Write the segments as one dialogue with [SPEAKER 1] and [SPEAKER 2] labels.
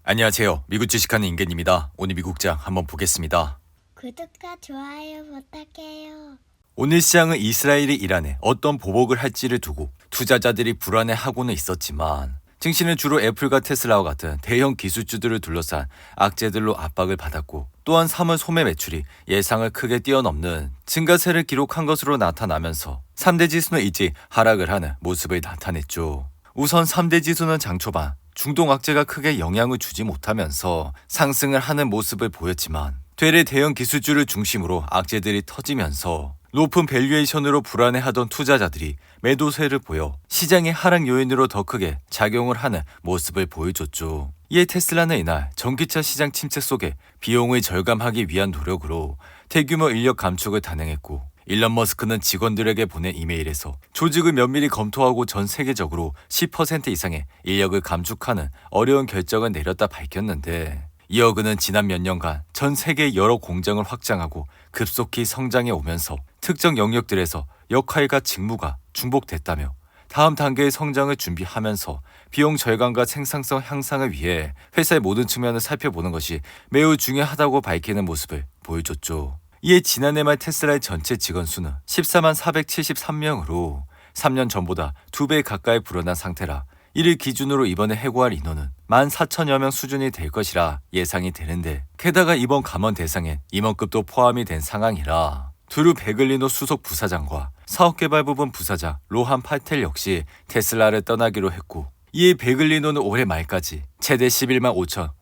[SPEAKER 1] 안녕하세요. 미국 주식하는 임겐입니다. 오늘 미국장 한번 보겠습니다.
[SPEAKER 2] 구독과 좋아요 부탁해요.
[SPEAKER 1] 오늘 시장은 이스라엘이 이란에 어떤 보복을 할지를 두고 투자자들이 불안해하고는 있었지만 증시는 주로 애플과 테슬라와 같은 대형 기술주들을 둘러싼 악재들로 압박을 받았고 또한 3월 소매 매출이 예상을 크게 뛰어넘는 증가세를 기록한 것으로 나타나면서 3대 지수는 일찍 하락을 하는 모습을 나타냈죠. 우선 3대 지수는 장 초반 중동 악재가 크게 영향을 주지 못하면서 상승을 하는 모습을 보였지만 되레 대형 기술주를 중심으로 악재들이 터지면서 높은 밸류에이션으로 불안해하던 투자자들이 매도세를 보여 시장의 하락 요인으로 더 크게 작용을 하는 모습을 보여줬죠. 이에 테슬라는 이날 전기차 시장 침체 속에 비용을 절감하기 위한 노력으로 대규모 인력 감축을 단행했고 일론 머스크는 직원들에게 보낸 이메일에서 조직을 면밀히 검토하고 전 세계적으로 10% 이상의 인력을 감축하는 어려운 결정을 내렸다 밝혔는데 이어 그는 지난 몇 년간 전 세계 여러 공장을 확장하고 급속히 성장해 오면서 특정 영역들에서 역할과 직무가 중복됐다며 다음 단계의 성장을 준비하면서 비용 절감과 생산성 향상을 위해 회사의 모든 측면을 살펴보는 것이 매우 중요하다고 밝히는 모습을 보여줬죠. 이에 지난해 말 테슬라의 전체 직원 수는 14만 473명으로 3년 전보다 2배 가까이 불어난 상태라 이를 기준으로 이번에 해고할 인원은 14,000여 명 수준이 될 것이라 예상이 되는데 게다가 이번 감원 대상에 임원급도 포함이 된 상황이라 드루 베글리노 수석 부사장과 사업개발부분 부사장 로한 파텔 역시 테슬라를 떠나기로 했고 이에 베글리노는 올해 말까지 최대 11만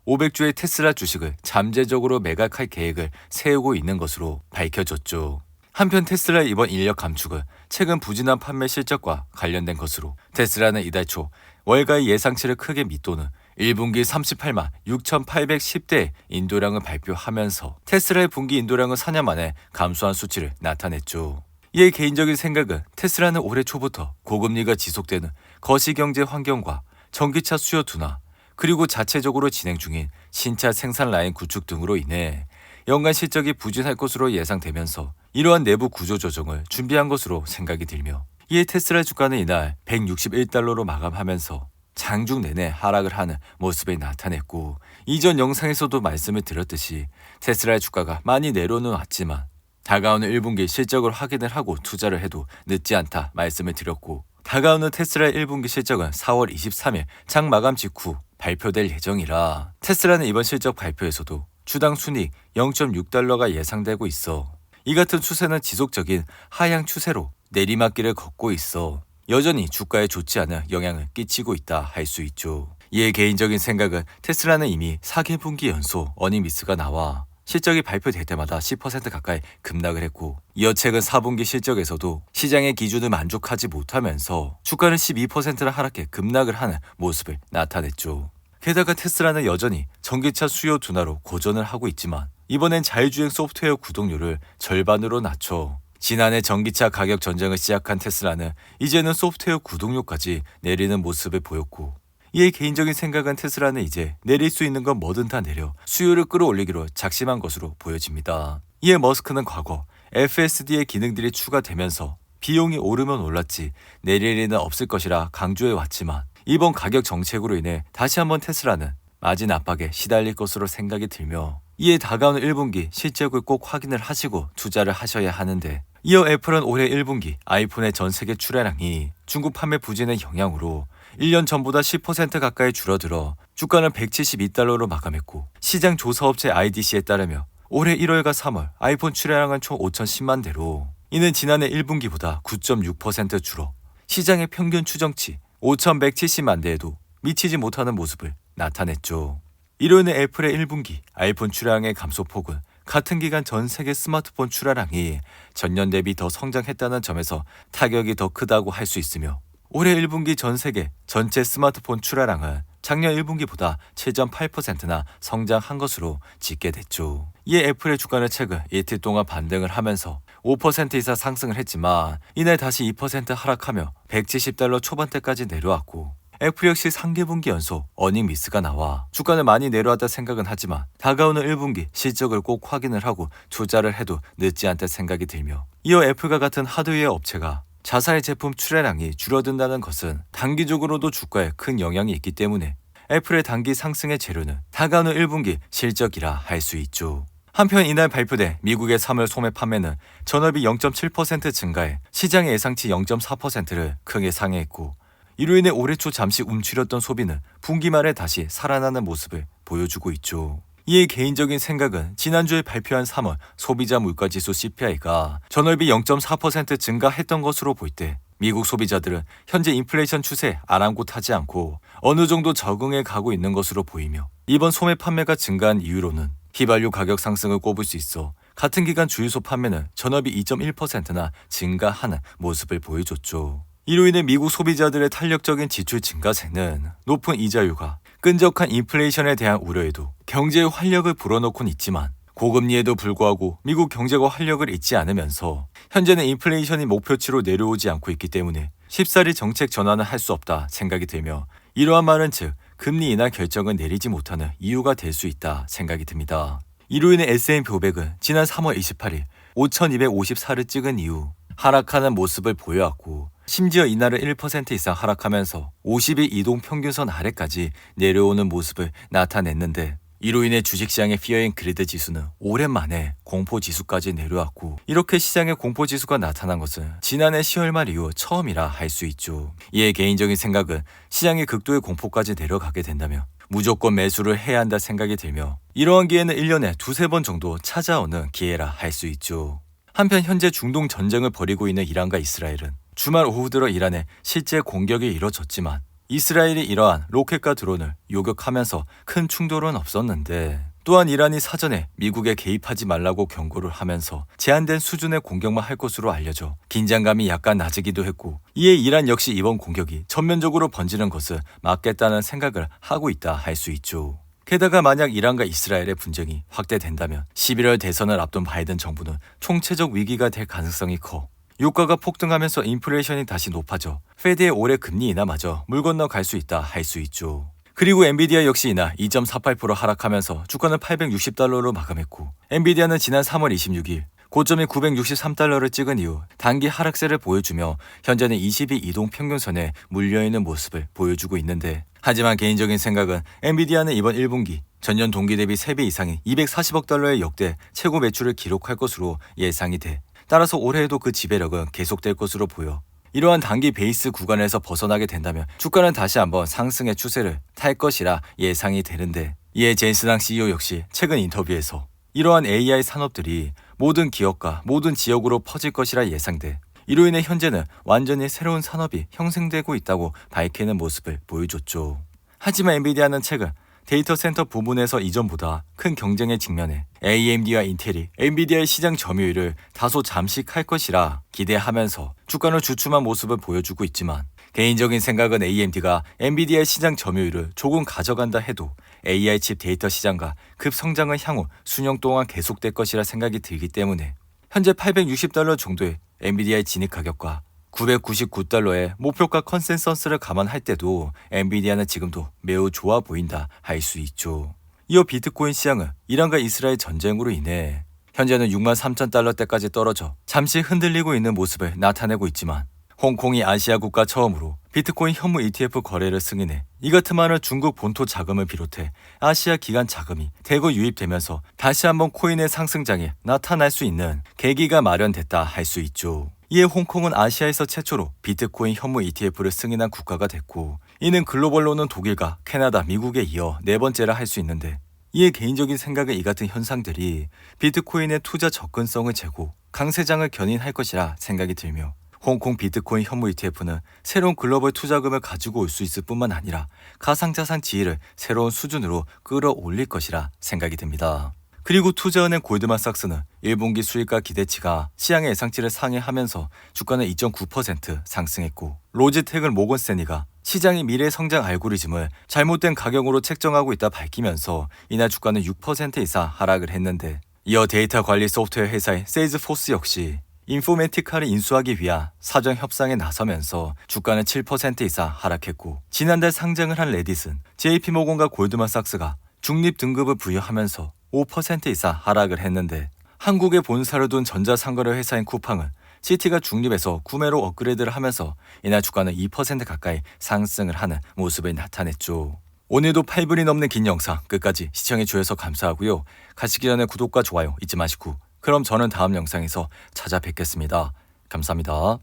[SPEAKER 1] 5,500주의 테슬라 주식을 잠재적으로 매각할 계획을 세우고 있는 것으로 밝혀졌죠. 한편 테슬라의 이번 인력 감축은 최근 부진한 판매 실적과 관련된 것으로 테슬라는 이달 초 월가의 예상치를 크게 밑도는 1분기 38만 6,810대의 인도량을 발표하면서 테슬라의 분기 인도량은 4년 만에 감소한 수치를 나타냈죠. 이에 개인적인 생각은 테슬라는 올해 초부터 고금리가 지속되는 거시경제 환경과 전기차 수요 둔화 그리고 자체적으로 진행 중인 신차 생산 라인 구축 등으로 인해 연간 실적이 부진할 것으로 예상되면서 이러한 내부 구조 조정을 준비한 것으로 생각이 들며 이에 테슬라 주가는 이날 161달러로 마감하면서 장중 내내 하락을 하는 모습을 나타냈고 이전 영상에서도 말씀을 드렸듯이 테슬라의 주가가 많이 내려는 왔지만 다가오는 1분기 실적을 확인을 하고 투자를 해도 늦지 않다 말씀을 드렸고 다가오는 테슬라의 1분기 실적은 4월 23일 장 마감 직후 발표될 예정이라 테슬라는 이번 실적 발표에서도 주당 순이익 0.6달러가 예상되고 있어 이 같은 추세는 지속적인 하향 추세로 내리막길을 걷고 있어 여전히 주가에 좋지 않은 영향을 끼치고 있다 할 수 있죠. 이에 개인적인 생각은 테슬라는 이미 4개분기 연속 어닝 미스가 나와 실적이 발표될 때마다 10% 가까이 급락을 했고 이어 최근 4분기 실적에서도 시장의 기준을 만족하지 못하면서 주가는 12%나 하락해 급락을 하는 모습을 나타냈죠. 게다가 테슬라는 여전히 전기차 수요 둔화로 고전을 하고 있지만 이번엔 자율주행 소프트웨어 구독료를 절반으로 낮춰 지난해 전기차 가격 전쟁을 시작한 테슬라는 이제는 소프트웨어 구독료까지 내리는 모습을 보였고 이에 개인적인 생각은 테슬라는 이제 내릴 수 있는 건 뭐든 다 내려 수요를 끌어올리기로 작심한 것으로 보여집니다. 이에 머스크는 과거 FSD의 기능들이 추가되면서 비용이 오르면 올랐지 내릴 일은 없을 것이라 강조해 왔지만 이번 가격 정책으로 인해 다시 한번 테슬라는 마진 압박에 시달릴 것으로 생각이 들며 이에 다가오는 1분기 실적을 꼭 확인을 하시고 투자를 하셔야 하는데 이어 애플은 올해 1분기 아이폰의 전 세계 출하량이 중국 판매 부진의 영향으로 1년 전보다 10% 가까이 줄어들어 주가는 172달러로 마감했고 시장 조사업체 IDC에 따르며 올해 1월과 3월 아이폰 출하량은 총 5,010만 대로 이는 지난해 1분기보다 9.6% 줄어 시장의 평균 추정치 5,170만 대에도 미치지 못하는 모습을 나타냈죠. 이로 인해 애플의 1분기 아이폰 출하량의 감소폭은 같은 기간 전 세계 스마트폰 출하량이 전년 대비 더 성장했다는 점에서 타격이 더 크다고 할 수 있으며 올해 1분기 전 세계 전체 스마트폰 출하량은 작년 1분기보다 7.8%나 성장한 것으로 집계됐죠. 이에 애플의 주가는 최근 이틀 동안 반등을 하면서 5% 이상 상승을 했지만 이날 다시 2% 하락하며 170달러 초반대까지 내려왔고 애플 역시 3개분기 연속 어닝 미스가 나와 주가는 많이 내려왔다 생각은 하지만 다가오는 1분기 실적을 꼭 확인을 하고 투자를 해도 늦지 않다 생각이 들며 이어 애플과 같은 하드웨어 업체가 자사의 제품 출하량이 줄어든다는 것은 단기적으로도 주가에 큰 영향이 있기 때문에 애플의 단기 상승의 재료는 다가오는 1분기 실적이라 할 수 있죠. 한편 이날 발표된 미국의 3월 소매 판매는 전월비 0.7% 증가해 시장의 예상치 0.4%를 크게 상회했고, 이로 인해 올해 초 잠시 움츠렸던 소비는 분기 말에 다시 살아나는 모습을 보여주고 있죠. 이에 개인적인 생각은 지난주에 발표한 3월 소비자 물가지수 CPI가 전월비 0.4% 증가했던 것으로 볼 때 미국 소비자들은 현재 인플레이션 추세에 아랑곳하지 않고 어느 정도 적응해 가고 있는 것으로 보이며, 이번 소매 판매가 증가한 이유로는 휘발유 가격 상승을 꼽을 수 있어 같은 기간 주유소 판매는 전월비 2.1%나 증가하는 모습을 보여줬죠. 이로 인해 미국 소비자들의 탄력적인 지출 증가세는 높은 이자율과 끈적한 인플레이션에 대한 우려에도 경제의 활력을 불어넣곤 있지만, 고금리에도 불구하고 미국 경제가 활력을 잃지 않으면서 현재는 인플레이션이 목표치로 내려오지 않고 있기 때문에 쉽사리 정책 전환을 할 수 없다 생각이 들며, 이러한 말은 즉 금리 인하 결정을 내리지 못하는 이유가 될 수 있다 생각이 듭니다. 이로 인해 S&P 500은 지난 3월 28일 5254를 찍은 이후 하락하는 모습을 보여왔고, 심지어 이날은 1% 이상 하락하면서 50일 이동 평균선 아래까지 내려오는 모습을 나타냈는데, 이로 인해 주식시장의 피어앤그리드 지수는 오랜만에 공포지수까지 내려왔고, 이렇게 시장의 공포지수가 나타난 것은 지난해 10월 말 이후 처음이라 할 수 있죠. 이에 개인적인 생각은 시장이 극도의 공포까지 내려가게 된다면 무조건 매수를 해야 한다 생각이 들며, 이러한 기회는 1년에 두세 번 정도 찾아오는 기회라 할 수 있죠. 한편 현재 중동 전쟁을 벌이고 있는 이란과 이스라엘은 주말 오후 들어 이란에 실제 공격이 이뤄졌지만 이스라엘이 이러한 로켓과 드론을 요격하면서 큰 충돌은 없었는데, 또한 이란이 사전에 미국에 개입하지 말라고 경고를 하면서 제한된 수준의 공격만 할 것으로 알려져 긴장감이 약간 낮이기도 했고, 이에 이란 역시 이번 공격이 전면적으로 번지는 것을 막겠다는 생각을 하고 있다 할 수 있죠. 게다가 만약 이란과 이스라엘의 분쟁이 확대된다면 11월 대선을 앞둔 바이든 정부는 총체적 위기가 될 가능성이 커 유가가 폭등하면서 인플레이션이 다시 높아져 페드의 올해 금리 인하마저 물 건너 갈 수 있다 할 수 있죠. 그리고 엔비디아 역시 이날 2.48% 하락하면서 주가는 860달러로 마감했고, 엔비디아는 지난 3월 26일 고점이 963달러를 찍은 이후 단기 하락세를 보여주며 현재는 20일 이동 평균선에 물려있는 모습을 보여주고 있는데, 하지만 개인적인 생각은 엔비디아는 이번 1분기 전년 동기 대비 3배 이상의 240억 달러의 역대 최고 매출을 기록할 것으로 예상이 돼, 따라서 올해에도 그 지배력은 계속될 것으로 보여 이러한 단기 베이스 구간에서 벗어나게 된다면 주가는 다시 한번 상승의 추세를 탈 것이라 예상이 되는데, 이에 제인스당 CEO 역시 최근 인터뷰에서 이러한 AI 산업들이 모든 기업과 모든 지역으로 퍼질 것이라 예상돼 이로 인해 현재는 완전히 새로운 산업이 형성되고 있다고 밝히는 모습을 보여줬죠. 하지만 엔비디아는 최근 데이터 센터 부문에서 이전보다 큰 경쟁에 직면해 AMD와 인텔이 엔비디아의 시장 점유율을 다소 잠식할 것이라 기대하면서 주가는 주춤한 모습을 보여주고 있지만, 개인적인 생각은 AMD가 엔비디아의 시장 점유율을 조금 가져간다 해도 AI 칩 데이터 시장과 급성장은 향후 수년 동안 계속될 것이라 생각이 들기 때문에 현재 860달러 정도의 엔비디아의 진입 가격과 999달러의 목표가 컨센서스를 감안할 때도 엔비디아는 지금도 매우 좋아 보인다 할 수 있죠. 이어 비트코인 시장은 이란과 이스라엘 전쟁으로 인해 현재는 63,000달러대까지 떨어져 잠시 흔들리고 있는 모습을 나타내고 있지만, 홍콩이 아시아 국가 처음으로 비트코인 현무 ETF 거래를 승인해 이 같은 많은 중국 본토 자금을 비롯해 아시아 기관 자금이 대거 유입되면서 다시 한번 코인의 상승장에 나타날 수 있는 계기가 마련됐다 할 수 있죠. 이에 홍콩은 아시아에서 최초로 비트코인 현무 ETF를 승인한 국가가 됐고, 이는 글로벌로는 독일과 캐나다, 미국에 이어 네 번째라 할 수 있는데, 이에 개인적인 생각은 이 같은 현상들이 비트코인의 투자 접근성을 재고 강세장을 견인할 것이라 생각이 들며, 홍콩 비트코인 현무 ETF는 새로운 글로벌 투자금을 가지고 올 수 있을 뿐만 아니라 가상자산 지위를 새로운 수준으로 끌어올릴 것이라 생각이 듭니다. 그리고 투자은행 골드만삭스는 1분기 수익과 기대치가 시장의 예상치를 상회하면서 주가는 2.9% 상승했고, 로지텍은 모건스탠리가 시장이 미래 성장 알고리즘을 잘못된 가격으로 책정하고 있다 밝히면서 이날 주가는 6% 이상 하락을 했는데, 이어 데이터 관리 소프트웨어 회사인 세일즈포스 역시 인포메티카를 인수하기 위한 사전 협상에 나서면서 주가는 7% 이상 하락했고, 지난달 상장을 한 레딧은 JP모건과 골드만삭스가 중립 등급을 부여하면서 5% 이상 하락을 했는데, 한국에 본사를 둔 전자상거래 회사인 쿠팡은 시티가 중립에서 구매로 업그레이드를 하면서 이날 주가는 2% 가까이 상승을 하는 모습을 나타냈죠. 오늘도 8분이 넘는 긴 영상 끝까지 시청해 주셔서 감사하고요. 가시기 전에 구독과 좋아요 잊지 마시고 그럼 저는 다음 영상에서 찾아뵙겠습니다. 감사합니다.